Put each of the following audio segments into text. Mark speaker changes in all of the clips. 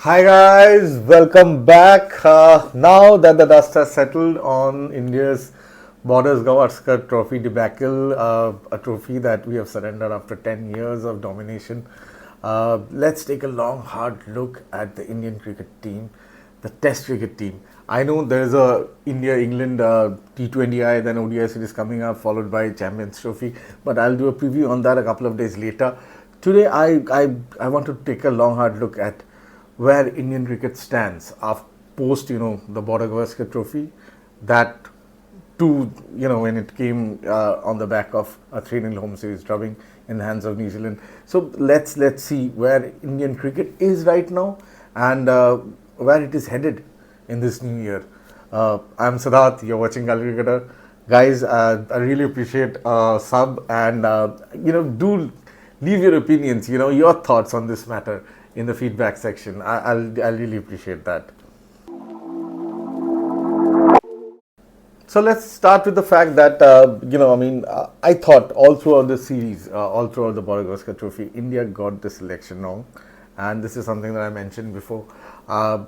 Speaker 1: Hi guys, welcome back. Now that the dust has settled on India's Borders Gavaskar Trophy debacle, a trophy that we have surrendered after 10 years of domination, let's take a long, hard look at the Indian cricket team, the Test cricket team. I know there's a India-England T20I, then ODI series coming up, followed by Champions Trophy, but I'll do a preview on that a couple of days later. Today, I want to take a long, hard look at where Indian cricket stands after post the Border Gavaskar Trophy, that too when it came on the back of a 3-0 home series drubbing in the hands of New Zealand. So let's see where Indian cricket is right now and where it is headed in this new year. I'm Siddharth. You're watching Gully Cricketer, guys. I really appreciate sub and do leave your opinions. Your thoughts on this matter in the feedback section. I'll really appreciate that. So let's start with the fact that I thought all throughout the series, all throughout the Border Gavaskar Trophy, India got the selection wrong, and this is something that I mentioned before. The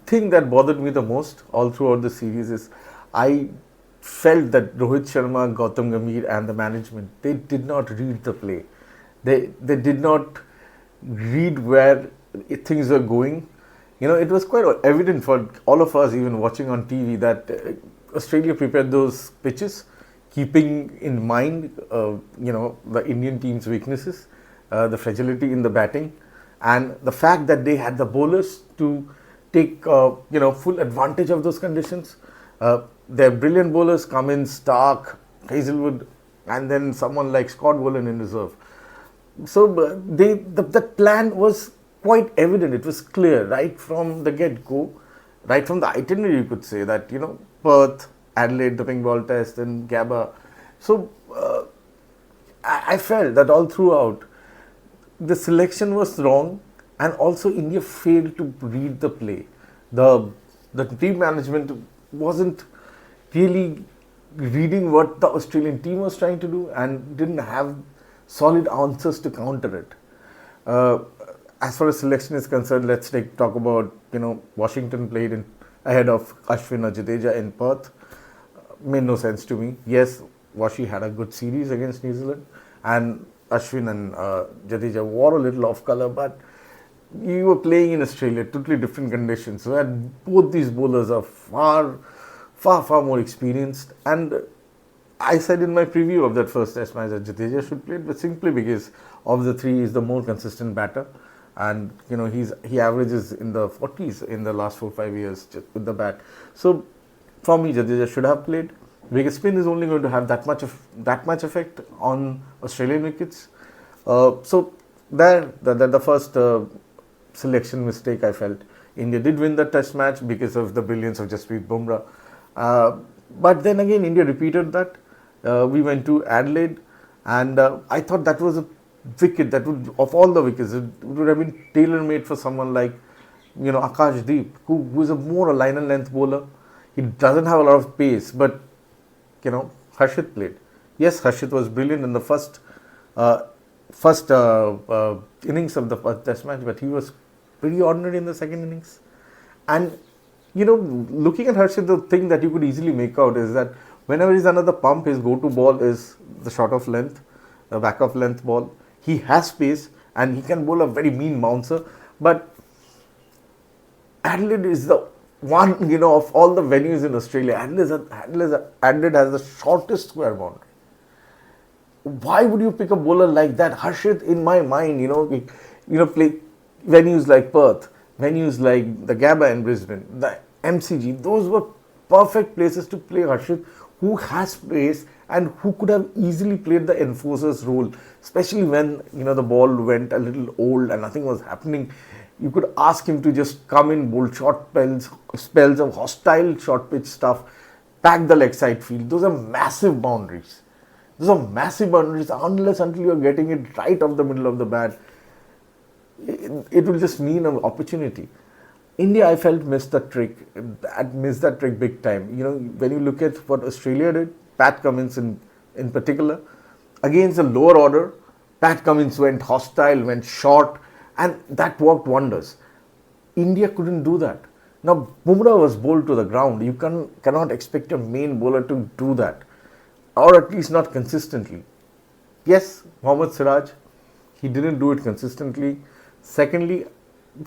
Speaker 1: thing that bothered me the most all throughout the series is I felt that Rohit Sharma, Gautam Gambhir, and the management, they did not read the play. They did not read where things were going. It was quite evident for all of us, even watching on TV, that Australia prepared those pitches, keeping in mind, the Indian team's weaknesses, the fragility in the batting, and the fact that they had the bowlers to take, full advantage of those conditions. Their brilliant bowlers come in Stark, Hazelwood, and then someone like Scott Boland in reserve. So the plan was quite evident. It was clear right from the get-go, right from the itinerary. You could say that Perth, Adelaide, the pink ball test, and Gabba. So I felt that all throughout the selection was wrong, and also India failed to read the play. The team management wasn't really reading what the Australian team was trying to do and didn't have solid answers to counter it. As far as selection is concerned, let's talk about Washington played ahead of Ashwin or Jadeja in Perth. Made no sense to me. Yes, Washi had a good series against New Zealand, and Ashwin and Jadeja were a little off color, but you were playing in Australia, totally different conditions. So both these bowlers are far more experienced, and I said in my preview of that first test match that Jadeja should play, but simply because of the three, he's the more consistent batter, and he averages in the 40s in the last 4-5 years just with the bat. So for me, Jadeja should have played because spin is only going to have that much effect on Australian wickets. So the first selection mistake I felt. India did win the test match because of the brilliance of Jasprit Bumrah. But then again, India repeated that. We went to Adelaide, and I thought that was a wicket that would, of all the wickets, it would have been tailor-made for someone like, Akash Deep, who is a more line and length bowler. He doesn't have a lot of pace, but Harshit played. Yes, Harshit was brilliant in the first innings of the first test match, but he was pretty ordinary in the second innings. And looking at Harshit, the thing that you could easily make out is that whenever he's under the pump, his go-to ball is the short of length, the back of length ball. He has pace and he can bowl a very mean bouncer. But Adelaide is the one, of all the venues in Australia, Adelaide has the shortest square boundary. Why would you pick a bowler like that? Harshit, in my mind, play venues like Perth, venues like the Gabba in Brisbane, the MCG, those were perfect places to play Harshit, who has pace and who could have easily played the enforcer's role, especially when the ball went a little old and nothing was happening. You could ask him to just come in, bowl short spells of hostile short pitch stuff, pack the leg side field. Those are massive boundaries. Unless until you are getting it right off the middle of the bat, it will just mean an opportunity. India, I felt, missed that trick big time. When you look at what Australia did, Pat Cummins in particular, against the lower order, Pat Cummins went hostile, went short, and that worked wonders. India couldn't do that. Now, Bumrah was bowled to the ground. You cannot expect your main bowler to do that, or at least not consistently. Yes, Mohammad Siraj, he didn't do it consistently. Secondly,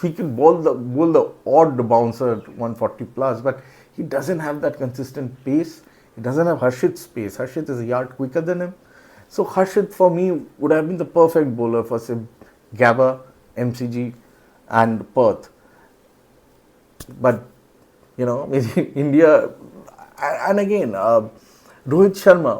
Speaker 1: he can bowl the odd bouncer at 140 plus, but he doesn't have that consistent pace. He doesn't have Harshit's pace. Harshit is a yard quicker than him. So Harshit for me would have been the perfect bowler for say Gabba, MCG, and Perth. But India, and again, Rohit Sharma,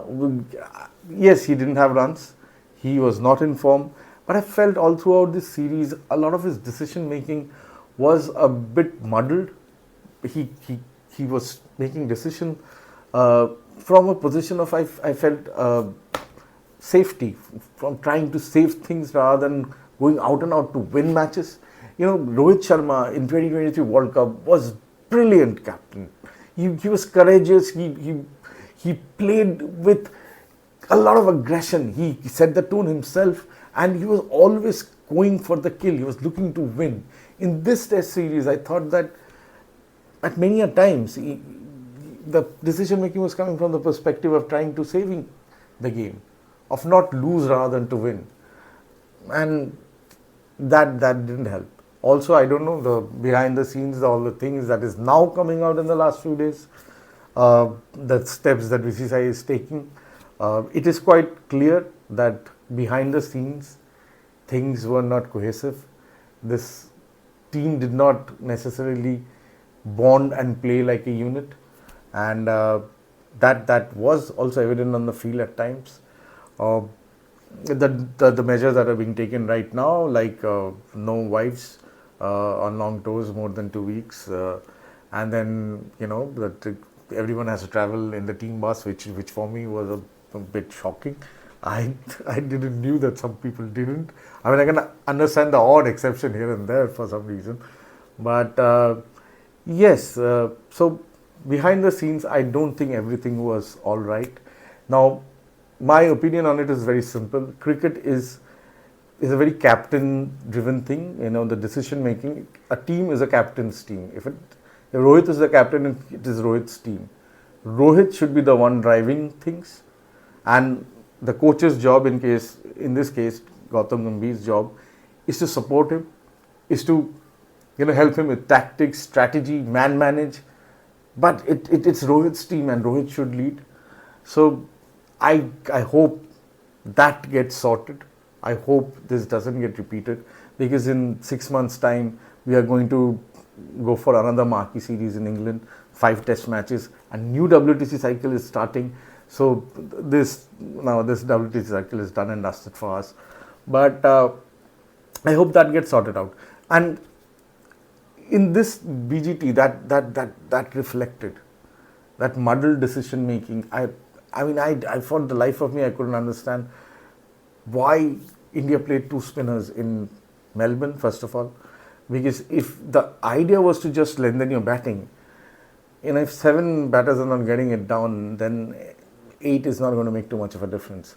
Speaker 1: yes, he didn't have runs. He was not in form. But I felt all throughout this series, a lot of his decision making was a bit muddled. He was making decision from a position of I felt safety, from trying to save things rather than going out and out to win matches. Rohit Sharma in 2023 World Cup was brilliant captain. He was courageous. He played with a lot of aggression. He set the tone himself, and he was always going for the kill. He was looking to win. In this Test series, I thought that at many a times the decision making was coming from the perspective of trying to saving the game, of not lose rather than to win, and that didn't help. Also, I don't know the behind the scenes, all the things that is now coming out in the last few days, the steps that BCCI is taking. It is quite clear that behind the scenes, things were not cohesive. This team did not necessarily bond and play like a unit, and that was also evident on the field at times. The measures that are being taken right now, like no wives on long tours more than 2 weeks, and then that everyone has to travel in the team bus, which for me was a bit shocking. I didn't knew that some people didn't. I mean, I can understand the odd exception here and there for some reason, but yes. So behind the scenes, I don't think everything was all right. Now, my opinion on it is very simple. Cricket is a very captain-driven thing. The decision making. A team is a captain's team. If Rohit is the captain, it is Rohit's team. Rohit should be the one driving things, and the coach's job, in this case, Gautam Gambhir's job, is to support him, is to help him with tactics, strategy, man manage. But it's Rohit's team, and Rohit should lead. So I hope that gets sorted. I hope this doesn't get repeated, because in 6 months' time we are going to go for another marquee series in England, 5 test matches, a new WTC cycle is starting. So this WTC cycle is done and dusted for us. But I hope that gets sorted out. And in this BGT, that reflected that muddled decision making. I for the life of me, I couldn't understand why India played 2 spinners in Melbourne, first of all. Because if the idea was to just lengthen your batting, if 7 batters are not getting it down, then 8 is not going to make too much of a difference.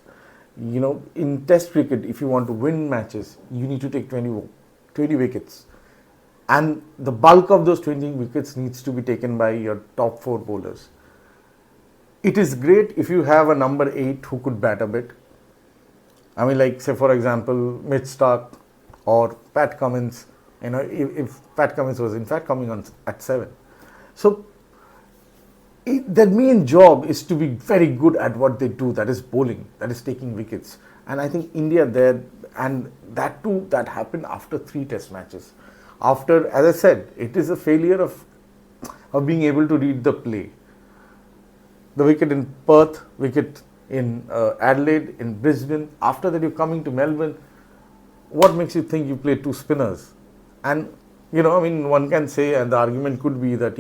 Speaker 1: In Test cricket, if you want to win matches, you need to take 20 wickets. And the bulk of those 20 wickets needs to be taken by your top 4 bowlers. It is great if you have a number 8 who could bat a bit. Like say for example, Mitch Starc or Pat Cummins. If Pat Cummins was in fact coming on at 7. So their main job is to be very good at what they do, that is bowling, that is taking wickets. And I think India there, and that too, that happened after 3 test matches. After, as I said, it is a failure of being able to read the play. The wicket in Perth, wicket in Adelaide, in Brisbane. After that, you're coming to Melbourne. What makes you think you play 2 spinners? And, one can say, and the argument could be that,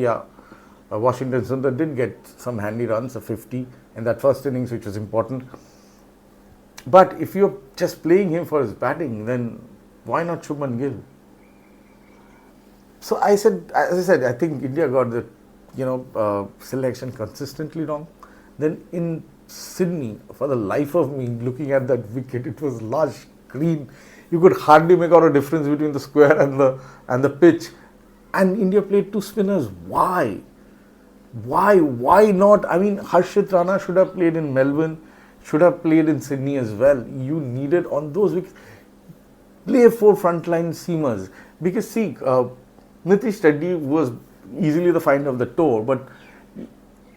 Speaker 1: Washington Sundar did get some handy runs, a 50 in that first innings, which was important. But if you're just playing him for his batting, then why not Shubman Gill? So as I said, I think India got the selection consistently wrong. Then in Sydney, for the life of me, looking at that wicket, it was lush, green. you could hardly make out a difference between the square and the pitch. And India played two spinners. Why? Why not? I mean, Harshit Rana should have played in Melbourne, should have played in Sydney as well. You needed on those weeks play four frontline seamers, because see, Nitish Reddy was easily the find of the tour, but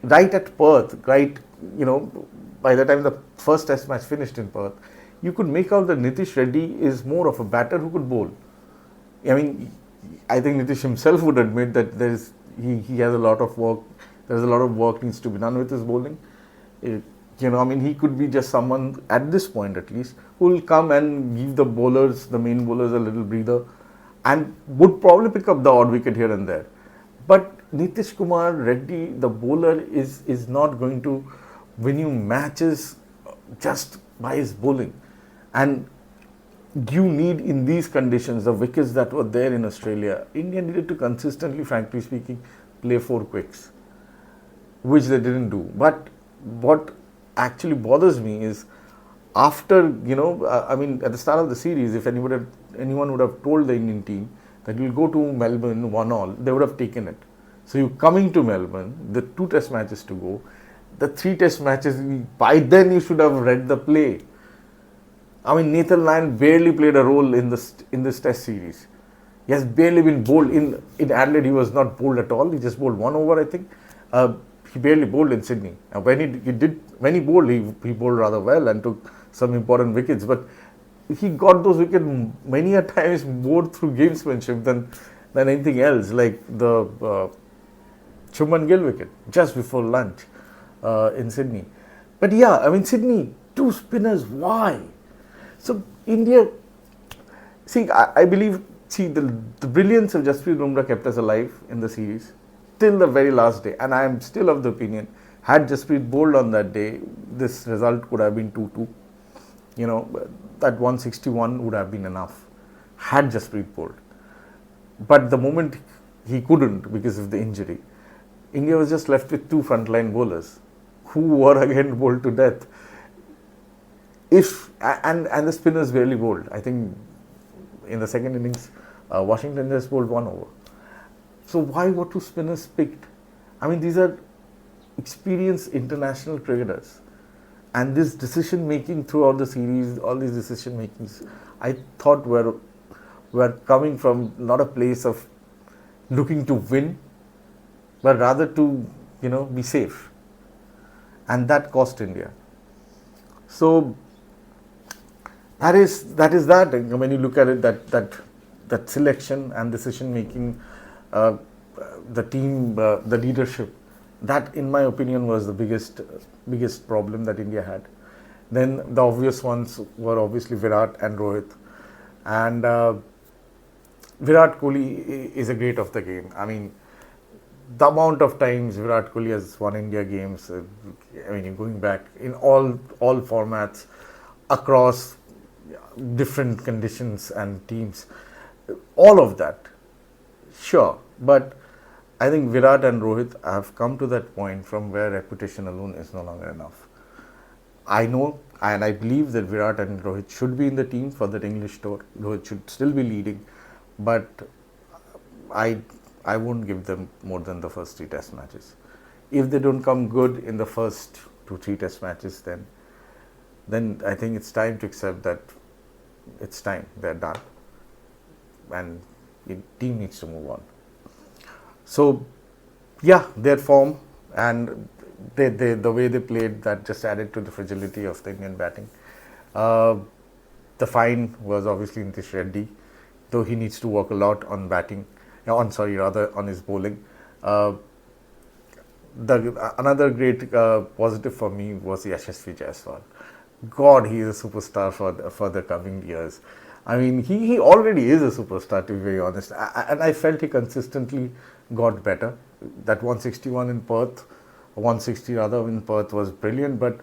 Speaker 1: right at Perth, right, you know, by the time the first Test match finished in Perth, you could make out that Nitish Reddy is more of a batter who could bowl. I mean, I think Nitish himself would admit that he has a lot of work. There's a lot of work needs to be done with his bowling. You know, I mean, he could be just someone at this point at least who will come and give the bowlers, the main bowlers, a little breather, and would probably pick up the odd wicket here and there. But Nitish Kumar Reddy, the bowler, is not going to win you matches just by his bowling. And you need, in these conditions, the wickets that were there in Australia, India needed to consistently, frankly speaking, play four quicks, which they didn't do. But what actually bothers me is, after, you know, I mean, at the start of the series, if anyone would have told the Indian team that you'll go to Melbourne 1-1, they would have taken it. So you're coming to Melbourne, the 2 Test matches to go, the 3 Test matches, by then you should have read the play. I mean, Nathan Lyon barely played a role in this Test series. He has barely been bowled. In Adelaide, he was not bowled at all. He just bowled 1 over, I think. He barely bowled in Sydney. When he bowled, he bowled rather well and took some important wickets. But he got those wickets many a times more through gamesmanship than anything else, like the Chuman Gill wicket just before lunch in Sydney. But yeah, I mean, Sydney, 2 spinners, why? So India, see, I believe, the brilliance of Jasprit Bumrah kept us alive in the series till the very last day. And I am still of the opinion, had Jasprit bowled on that day, this result could have been 2-2. You know, that 161 would have been enough, had Jasprit bowled. But the moment he couldn't because of the injury, India was just left with 2 frontline bowlers who were again bowled to death. And the spinners barely bowled. I think in the second innings, Washington just bowled 1 over. So why were 2 spinners picked? I mean, these are experienced international cricketers. And this decision making throughout the series, all these decision makings, I thought were coming from not a place of looking to win, but rather to, you know, be safe. And that cost India. So that is that. When you look at it, that selection and decision making, the team, the leadership, that, in my opinion, was the biggest problem that India had. Then the obvious ones were obviously Virat and Rohit. And Virat Kohli is a great of the game. I mean, the amount of times Virat Kohli has won India games, I mean, going back in all formats, across different conditions and teams, all of that, sure. But I think Virat and Rohit have come to that point from where reputation alone is no longer enough. I know and I believe that Virat and Rohit should be in the team for that English tour. Rohit should still be leading, but I won't give them more than the first 3 Test matches. If they don't come good in the first 2-3 Test matches, then I think it's time to accept that it's time, they're done, and the team needs to move on. So, yeah, their form and the way they played, that just added to the fragility of the Indian batting. The fine was obviously Nitish Reddy, though he needs to work a lot on batting. On his bowling. Another great positive for me was Yashasvi Jaiswal. God, he is a superstar for the coming years. I mean, he already is a superstar, to be very honest. And I felt he consistently got better. That 161 in Perth, 160 rather in Perth, was brilliant. But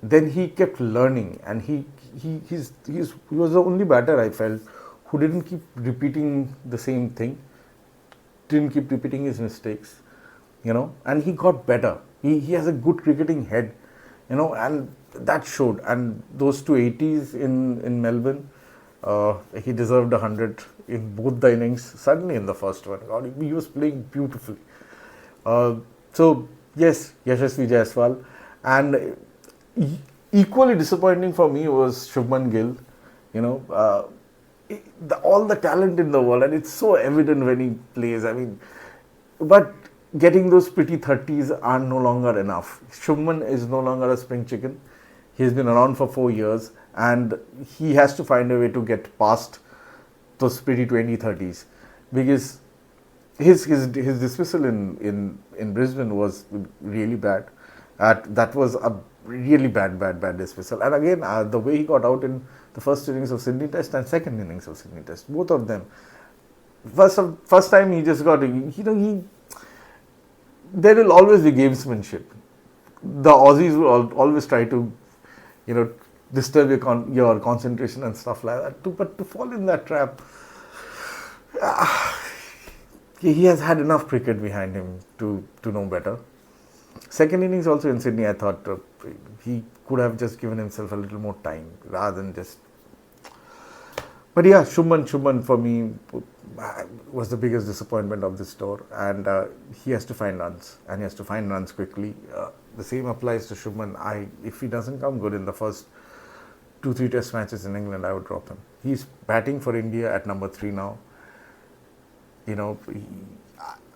Speaker 1: then he kept learning, and he was the only batter, I felt, who didn't keep repeating the same thing, didn't keep repeating his mistakes, you know, and he got better. He has a good cricketing head, you know, and that showed. And those 2 80s in Melbourne, He deserved 100 in both the innings. Suddenly in the first one, God, he was playing beautifully. So yes, Yashasvi Jaiswal, and equally disappointing for me was Shubman Gill. You know, all the talent in the world, and it's so evident when he plays. I mean, but getting those pretty 30s are no longer enough. Shubman is no longer a spring chicken. He's been around for 4 years, and he has to find a way to get past those pretty 2030s, because his dismissal in Brisbane was really bad. That was a really bad dismissal. And again, the way he got out in the first innings of Sydney Test and second innings of Sydney Test, both of them. First time he just got, there will always be gamesmanship. The Aussies will always try to, disturb your concentration and stuff like that. But to fall in that trap, he has had enough cricket behind him to know better. Second innings also in Sydney, I thought he could have just given himself a little more time rather than just. But yeah, Shubman for me was the biggest disappointment of this tour, and he has to find runs, and he has to find runs quickly. The same applies to Shubman. If he doesn't come good in the first 2-3 test matches in England, I would drop him. He's batting for India at number 3 now.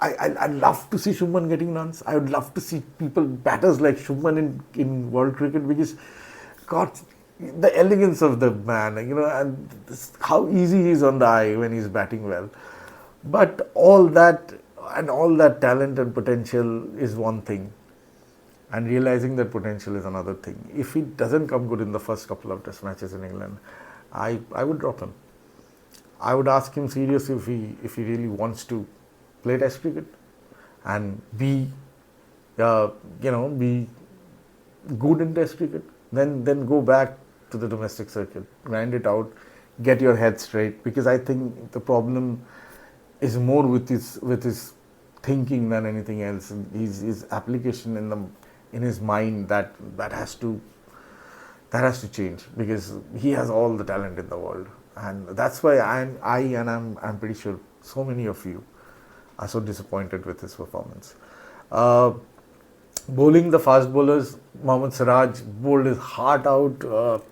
Speaker 1: I'd love to see Shubman getting runs. I would love to see batters like Shubman in world cricket, because, God, the elegance of the man, and how easy he is on the eye when he's batting well. But all that talent and potential is one thing, and realizing that potential is another thing. If he doesn't come good in the first couple of test matches in England, I would drop him. I would ask him seriously if he really wants to play test cricket and be good in test cricket. Then go back to the domestic circuit, grind it out, get your head straight. Because I think the problem is more with his thinking than anything else. His application in his mind that has to change, because he has all the talent in the world. And that's why I'm pretty sure so many of you are so disappointed with his performance. Bowling, the fast bowlers, Mohammad Siraj bowled his heart out,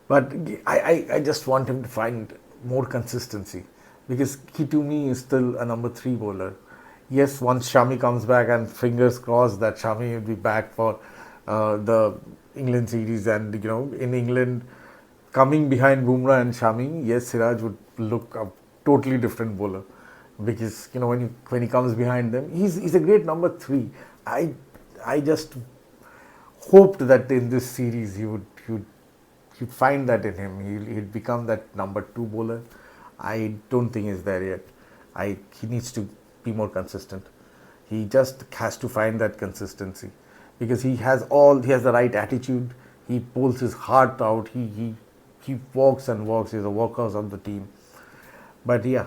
Speaker 1: but I just want him to find more consistency, because he to me is still a number 3 bowler. Yes, once Shami comes back, and fingers crossed that Shami will be back for the England series, and in England, coming behind Bumrah and Shami, yes, Siraj would look a totally different bowler, because when he comes behind them, he's a great number 3. I just hoped that in this series you'd find that in him. He'd become that number 2 bowler. I don't think he's there yet. He needs to be more consistent. He just has to find that consistency, because he has the right attitude. He pulls his heart out. He walks and walks. He's a workhorse of the team. But yeah,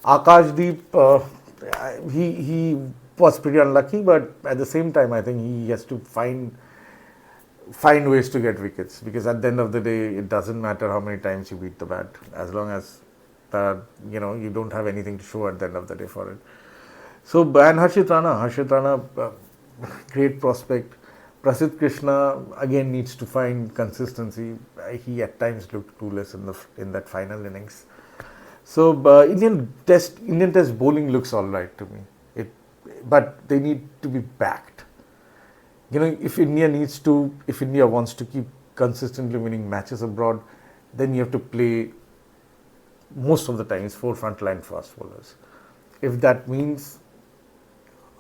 Speaker 1: Akashdeep, he was pretty unlucky, but at the same time, I think he has to find ways to get wickets, because at the end of the day, it doesn't matter how many times you beat the bat, as long as you don't have anything to show at the end of the day for it. So, and Harshit Rana, great prospect. Prasidh Krishna again needs to find consistency. He at times looked clueless in that final innings. So Indian Test bowling looks all right to me. But they need to be backed. If India wants to keep consistently winning matches abroad, then you have to play most of the times 4 frontline fast bowlers. If that means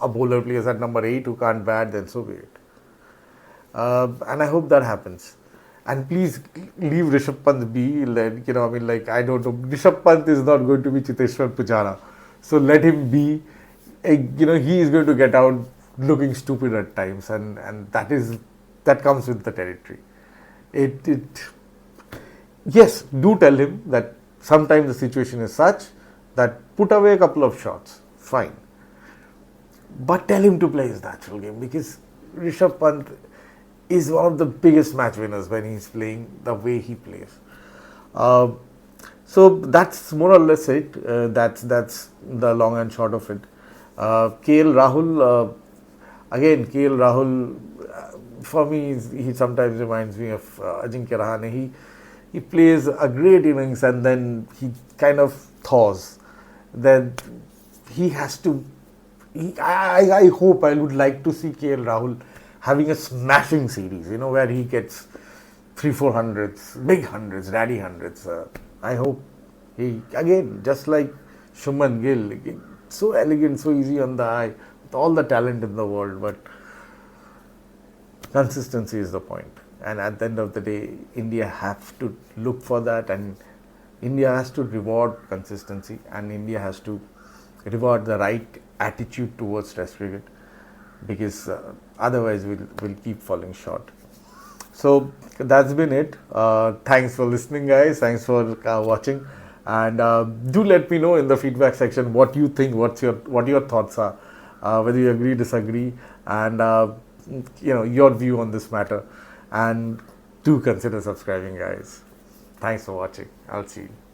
Speaker 1: a bowler plays at number 8 who can't bat, then so be it. And I hope that happens. And please leave Rishabh Pant be. I don't know. Rishabh Pant is not going to be Chiteshwar Pujara. So let him be. He is going to get out looking stupid at times, and that comes with the territory. Yes, do tell him that sometimes the situation is such that put away a couple of shots, fine. But tell him to play his natural game, because Rishabh Pant is one of the biggest match winners when he's playing the way he plays. So that's more or less it. That's the long and short of it. KL Rahul, again, KL Rahul, for me, he sometimes reminds me of Ajinkya Rahane. He plays a great innings and then he kind of thaws. Then he has to. I hope, I would like to see KL Rahul having a smashing series, where he gets three, four hundreds, big hundreds, daddy hundreds. I hope he, again, just like Shuman Gill, so elegant, so easy on the eye, with all the talent in the world, but consistency is the point. And at the end of the day, India have to look for that, and India has to reward consistency, and India has to reward the right attitude towards Test cricket, because otherwise we'll keep falling short. So that's been it. Thanks for listening, guys. Thanks for watching, and do let me know in the feedback section what you think, what your thoughts are, whether you agree, disagree, and your view on this matter. And do consider subscribing, guys. Thanks for watching. I'll see you.